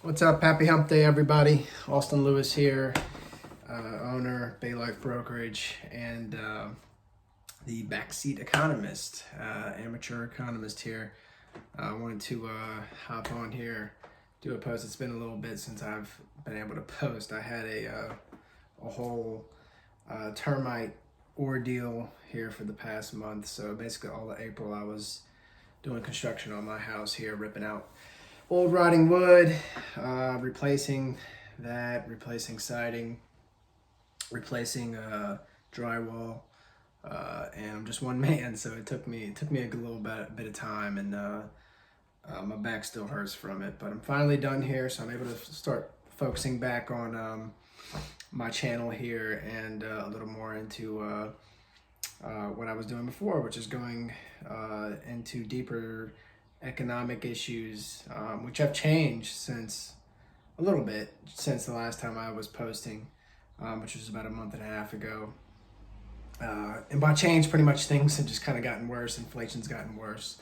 What's up? Happy Hump Day, everybody. Austin Lewis here, owner, Bay Life Brokerage, and the backseat economist, amateur economist here. I wanted to hop on here, do a post. It's been a little bit since I've been able to post. I had a whole termite ordeal here for the past month. So basically all of April I was doing construction on my house here, ripping out old rotting wood, replacing that, replacing siding, replacing drywall, and I'm just one man, so it took me a little bit of time, and my back still hurts from it. But I'm finally done here, so I'm able to start focusing back on my channel here and a little more into what I was doing before, which is going into deeper economic issues, which have changed since a little bit since the last time I was posting, which was about a month and a half ago. And by change, pretty much things have just kind of gotten worse. Inflation's gotten worse.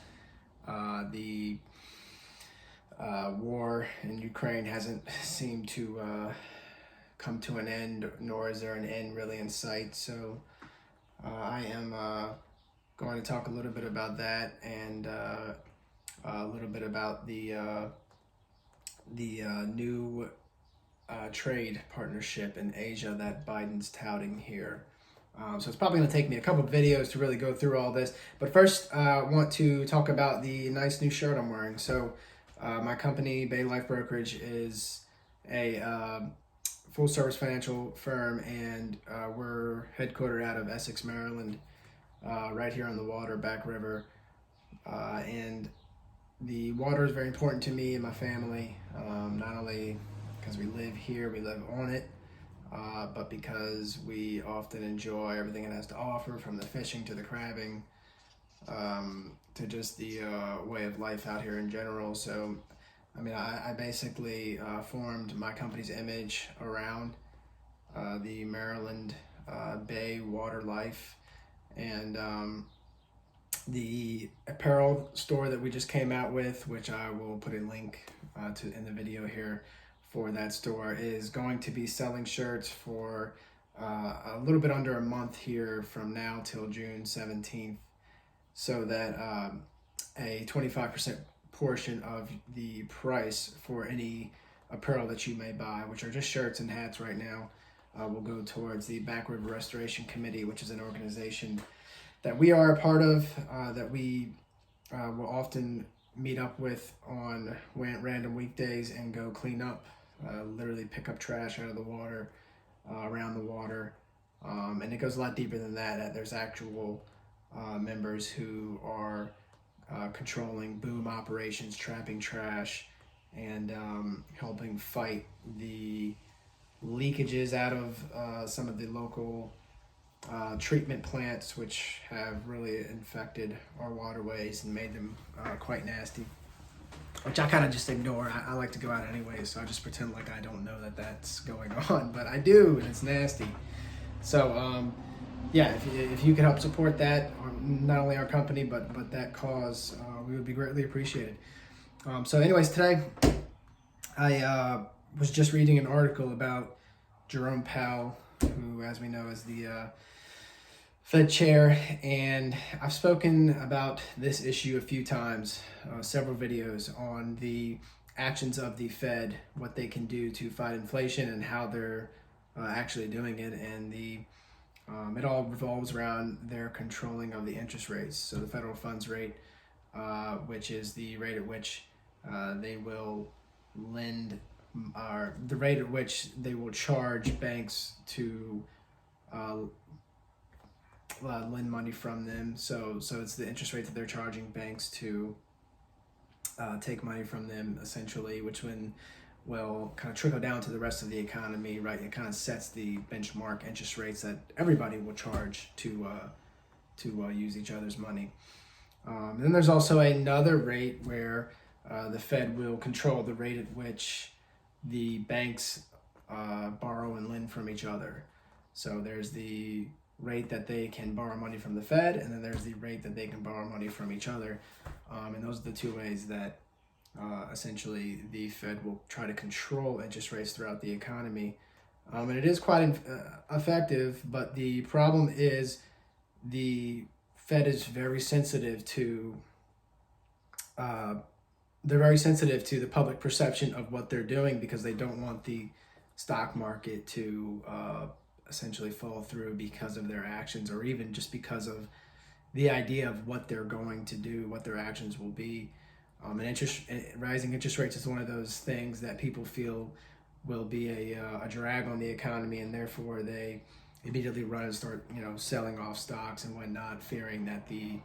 The war in Ukraine hasn't seemed to come to an end, nor is there an end really in sight. So I am going to talk a little bit about that, and a little bit about the new trade partnership in Asia that Biden's touting here. So it's probably going to take me a couple of videos to really go through all this. But first, I want to talk about the nice new shirt I'm wearing. So my company, Bay Life Brokerage, is a full-service financial firm, and we're headquartered out of Essex, Maryland, right here on the water, Back River. And the water is very important to me and my family, not only because we live here, we live on it, but because we often enjoy everything it has to offer, from the fishing to the crabbing, to just the way of life out here in general. So, I mean, I basically formed my company's image around the Maryland Bay water life, and the apparel store that we just came out with, which I will put a link to in the video here for that store, is going to be selling shirts for a little bit under a month here from now till June 17th, so that a 25% portion of the price for any apparel that you may buy, which are just shirts and hats right now, will go towards the Back River Restoration Committee, which is an organization that we are a part of, that we will often meet up with on random weekdays and go clean up, literally pick up trash out of the water, around the water. And it goes a lot deeper than that. There's actual members who are controlling boom operations, trapping trash, and helping fight the leakages out of some of the local treatment plants, which have really infected our waterways and made them quite nasty, which I kind of just ignore. I like to go out anyway, so I just pretend like I don't know that that's going on, but I do, and it's nasty. So yeah, if you could help support that, not only our company, but that cause, we would be greatly appreciated. So anyways, today I was just reading an article about Jerome Powell, who, as we know, is the Fed chair, and I've spoken about this issue a few times, several videos on the actions of the Fed, what they can do to fight inflation, and how they're actually doing it, and it all revolves around their controlling of the interest rates. So the federal funds rate, which is the rate at which they will lend, or the rate at which they will charge banks to lend money from them. So it's the interest rate that they're charging banks to take money from them, essentially, which will kind of trickle down to the rest of the economy, right? It kind of sets the benchmark interest rates that everybody will charge to use each other's money. Then there's also another rate where the Fed will control the rate at which the banks borrow and lend from each other. So there's the rate that they can borrow money from the Fed, and then there's the rate that they can borrow money from each other. And those are the two ways that essentially the Fed will try to control interest rates throughout the economy. And it is quite effective, but the problem is the Fed is very sensitive to they're very sensitive to the public perception of what they're doing, because they don't want the stock market to essentially fall through because of their actions, or even just because of the idea of what they're going to do, what their actions will be. Rising interest rates is one of those things that people feel will be a drag on the economy, and therefore they immediately run and start, selling off stocks and whatnot, fearing that the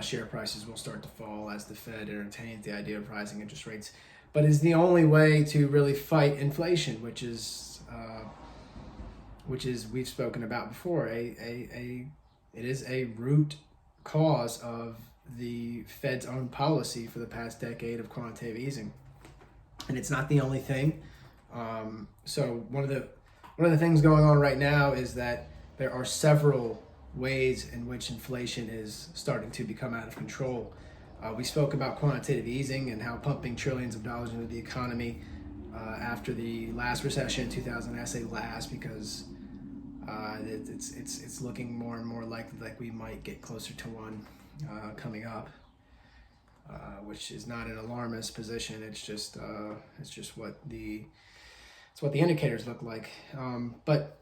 share prices will start to fall as the Fed entertains the idea of rising interest rates. But it's the only way to really fight inflation, which is we've spoken about before. It is a root cause of the Fed's own policy for the past decade of quantitative easing, and it's not the only thing. So one of the things going on right now is that there are several ways in which inflation is starting to become out of control. We spoke about quantitative easing and how pumping trillions of dollars into the economy after the last recession, 2000. I say last because it's looking more and more likely like we might get closer to one coming up, which is not an alarmist position. It's just what the indicators look like. But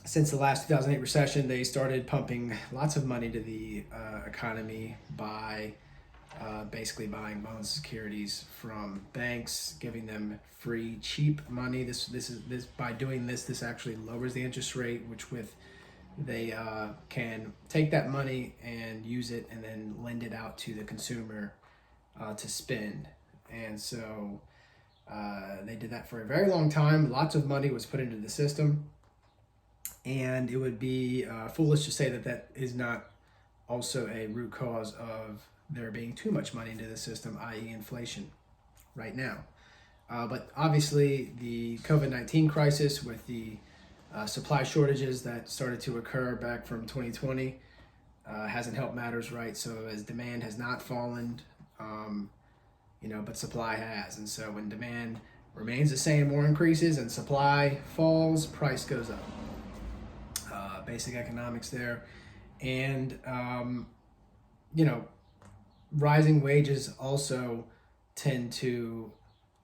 since the last 2008 recession, they started pumping lots of money to the economy by basically buying bond securities from banks, giving them free, cheap money. This by doing this actually lowers the interest rate, they can take that money and use it and then lend it out to the consumer to spend. And so they did that for a very long time. Lots of money was put into the system, and it would be foolish to say that is not also a root cause of there being too much money into the system, i.e. inflation right now. But obviously the COVID-19 crisis with the supply shortages that started to occur back from 2020 hasn't helped matters, right? So as demand has not fallen, but supply has. And so when demand remains the same or increases and supply falls, price goes up. Basic economics there. And, rising wages also tend to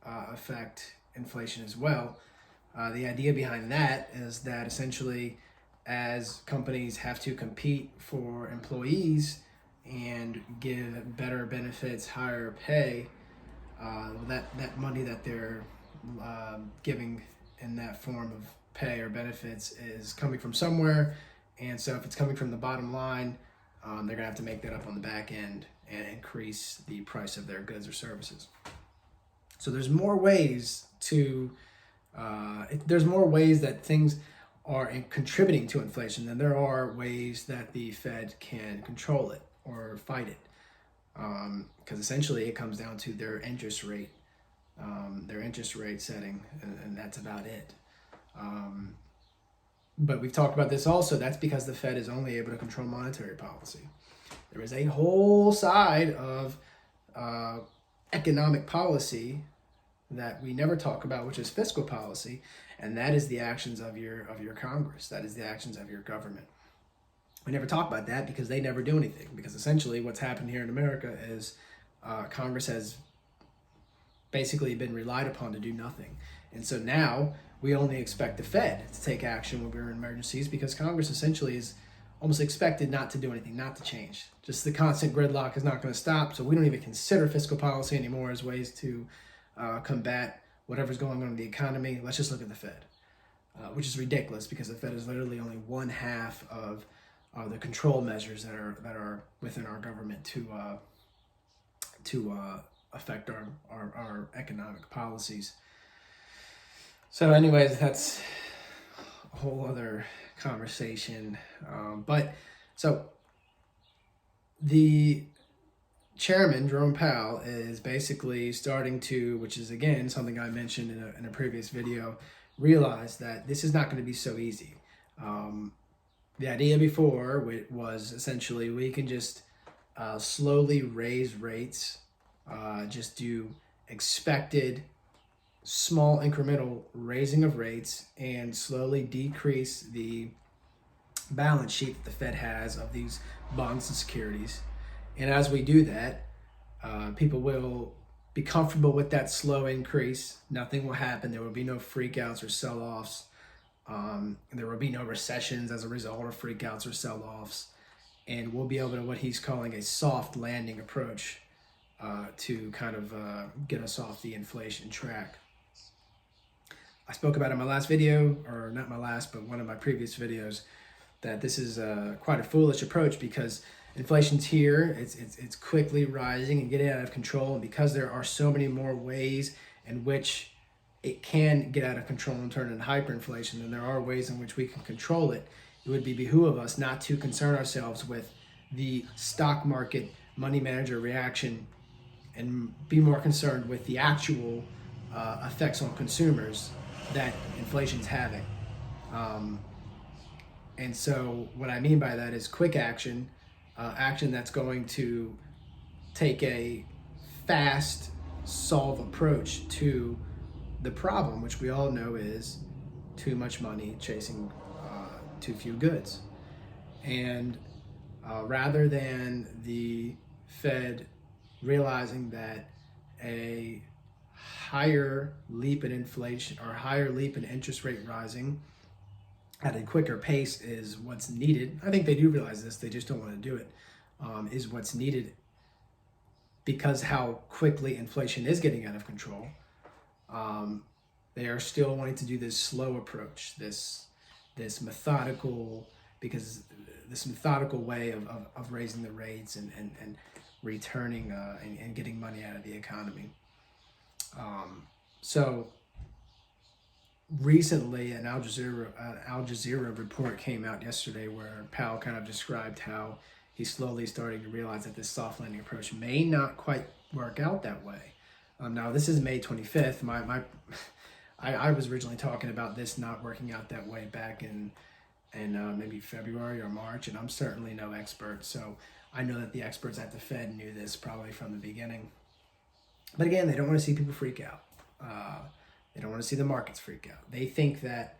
affect inflation as well. The idea behind that is that essentially, as companies have to compete for employees and give better benefits, higher pay, that money that they're giving in that form of pay or benefits is coming from somewhere. And so if it's coming from the bottom line, they're going to have to make that up on the back end and increase the price of their goods or services. So there's more ways that things are contributing to inflation than there are ways that the Fed can control it or fight it. Because essentially it comes down to their interest rate setting, and that's about it. But we've talked about this also. That's because the Fed is only able to control monetary policy. There is a whole side of economic policy that we never talk about, which is fiscal policy, and that is the actions of your Congress. That is the actions of your government. We never talk about that because they never do anything. Because essentially what's happened here in America is Congress has basically been relied upon to do nothing. And so now we only expect the Fed to take action when we're in emergencies, because Congress essentially is almost expected not to do anything, not to change. Just the constant gridlock is not going to stop, so we don't even consider fiscal policy anymore as ways to combat whatever's going on in the economy. Let's just look at the Fed, which is ridiculous, because the Fed is literally only one half of the control measures that are within our government to affect our economic policies. So anyways, that's a whole other conversation. But so the chairman, Jerome Powell, is basically starting to, which is again something I mentioned in a previous video, realize that this is not going to be so easy. The idea before was essentially we can just slowly raise rates just do expected small incremental raising of rates and slowly decrease the balance sheet that the Fed has of these bonds and securities. And as we do that, people will be comfortable with that slow increase. Nothing will happen. There will be no freakouts or sell-offs. There will be no recessions as a result of freakouts or sell-offs. And we'll be able to what he's calling a soft landing approach to kind of get us off the inflation track. I spoke about in my last video, or not my last, but one of my previous videos, that this is quite a foolish approach because inflation's here, it's quickly rising and getting out of control, and because there are so many more ways in which it can get out of control and turn into hyperinflation than there are ways in which we can control it, it would behoove of us not to concern ourselves with the stock market money manager reaction and be more concerned with the actual effects on consumers that inflation's having. And so what I mean by that is quick action, action that's going to take a fast solve approach to the problem, which we all know is too much money chasing too few goods. And rather than the Fed realizing that a higher leap in inflation or higher leap in interest rate rising at a quicker pace is what's needed. I think they do realize this, they just don't want to do it, is what's needed because how quickly inflation is getting out of control. They are still wanting to do this slow approach, this methodical, because this methodical way of raising the rates and returning and getting money out of the economy. So recently, an Al Jazeera report came out yesterday where Powell kind of described how he's slowly starting to realize that this soft landing approach may not quite work out that way. Now, this is May 25th. I was originally talking about this not working out that way back in maybe February or March, and I'm certainly no expert. So I know that the experts at the Fed knew this probably from the beginning. But again, they don't want to see people freak out. They don't want to see the markets freak out. They think that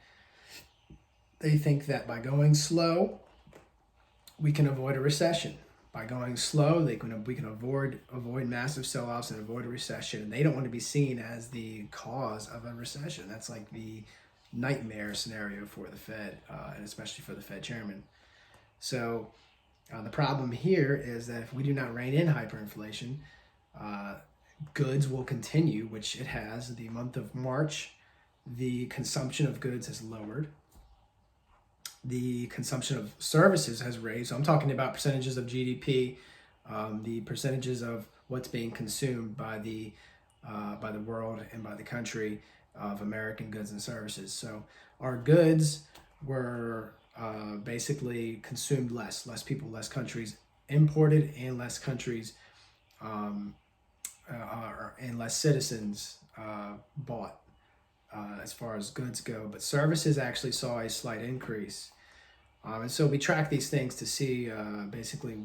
by going slow, we can avoid a recession. By going slow, we can avoid massive sell-offs and avoid a recession. And they don't want to be seen as the cause of a recession. That's like the nightmare scenario for the Fed, and especially for the Fed chairman. So the problem here is that if we do not rein in hyperinflation, goods will continue, which it has. The month of March, the consumption of goods has lowered. The consumption of services has raised. So I'm talking about percentages of GDP, the percentages of what's being consumed by the world and by the country of American goods and services. So our goods were basically consumed less people, less countries imported, and less countries and less citizens bought as far as goods go. But services actually saw a slight increase. And so we track these things to see basically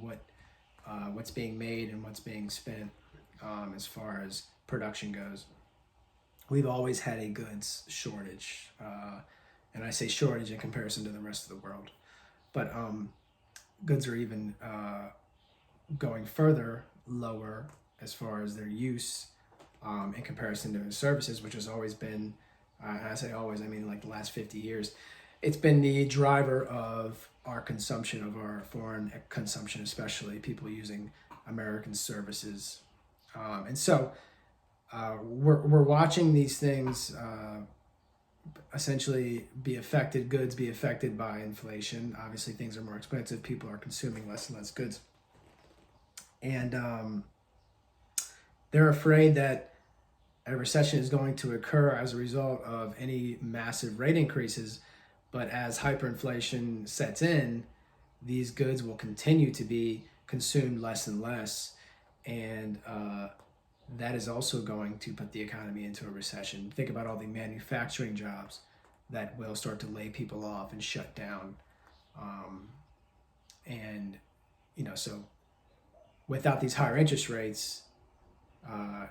what's being made and what's being spent as far as production goes. We've always had a goods shortage, and I say shortage in comparison to the rest of the world. But goods are even going further lower as far as their use in comparison to services, which has always been, and I say always, I mean like the last 50 years, it's been the driver of our consumption, of our foreign consumption, especially people using American services. And so we're watching these things essentially goods be affected by inflation. Obviously, things are more expensive. People are consuming less and less goods. And they're afraid that a recession is going to occur as a result of any massive rate increases. But as hyperinflation sets in, these goods will continue to be consumed less and less. And that is also going to put the economy into a recession. Think about all the manufacturing jobs that will start to lay people off and shut down. So without these higher interest rates,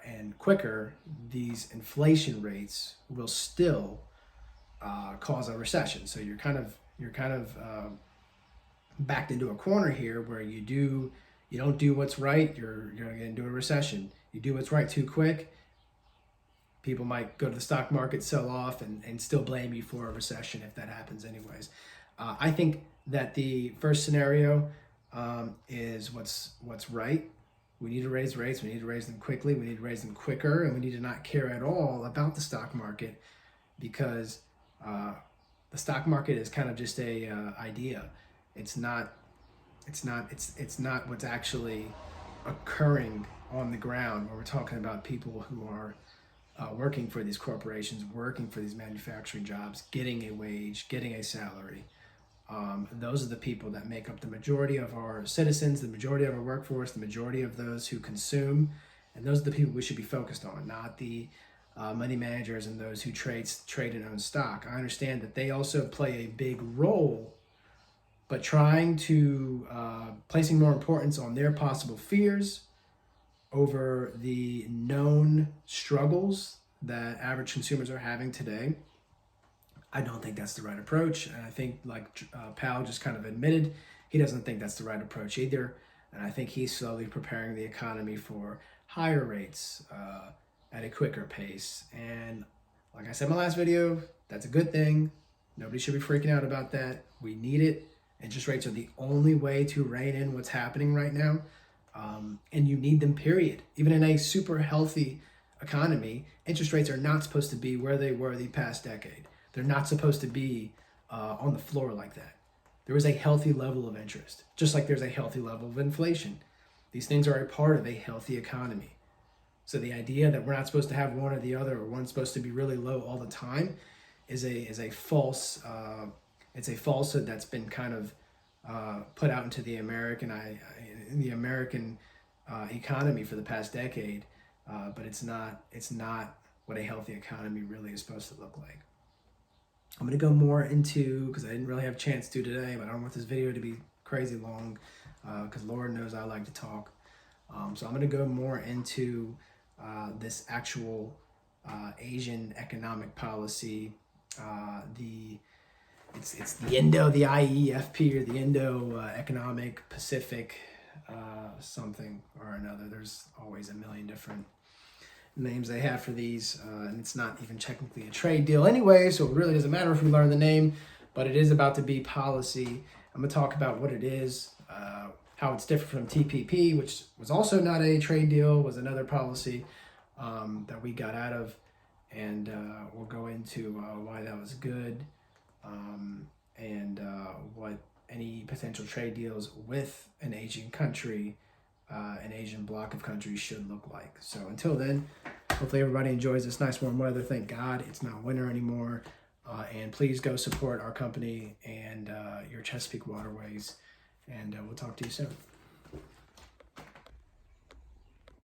and quicker, these inflation rates will still cause a recession. So you're kind of backed into a corner here where you don't do what's right, you're going to get into a recession. You do what's right too quick, people might go to the stock market, sell off, and still blame you for a recession if that happens anyways. I think that the first scenario is what's right. We need to raise rates. We need to raise them quickly. We need to raise them quicker, and we need to not care at all about the stock market, because the stock market is kind of just a idea. It's not what's actually occurring on the ground, where we're talking about people who are working for these corporations, working for these manufacturing jobs, getting a wage, getting a salary. Those are the people that make up the majority of our citizens, the majority of our workforce, the majority of those who consume, and those are the people we should be focused on, not the money managers and those who trade and own stock. I understand that they also play a big role, but trying to placing more importance on their possible fears over the known struggles that average consumers are having today, I don't think that's the right approach. And I think, like Powell just kind of admitted, he doesn't think that's the right approach either. And I think he's slowly preparing the economy for higher rates at a quicker pace. And like I said in my last video, that's a good thing. Nobody should be freaking out about that. We need it. Interest rates are the only way to rein in what's happening right now. And you need them, period. Even in a super healthy economy, interest rates are not supposed to be where they were the past decade. They're not supposed to be on the floor like that. There is a healthy level of interest, just like there's a healthy level of inflation. These things are a part of a healthy economy. So the idea that we're not supposed to have one or the other, or one's supposed to be really low all the time, is a false. It's a falsehood that's been kind of put out into the American economy for the past decade, but it's not what a healthy economy really is supposed to look like. I'm going to go more into, because I didn't really have a chance to today, but I don't want this video to be crazy long, because Lord knows I like to talk. So I'm going to go more into this actual Asian economic policy, it's the IEFP, or the Indo Economic Pacific something or another. There's always a million different names they have for these, and it's not even technically a trade deal anyway, so it really doesn't matter if we learn the name, but it is about to be policy. I'm going to talk about what it is, how it's different from TPP, which was also not a trade deal, was another policy that we got out of, and we'll go into why that was good, and what any potential trade deals with an Asian country, an Asian bloc of countries, should look like. So until then, hopefully everybody enjoys this nice warm weather. Thank God it's not winter anymore. And please go support our company and your Chesapeake Waterways. And we'll talk to you soon.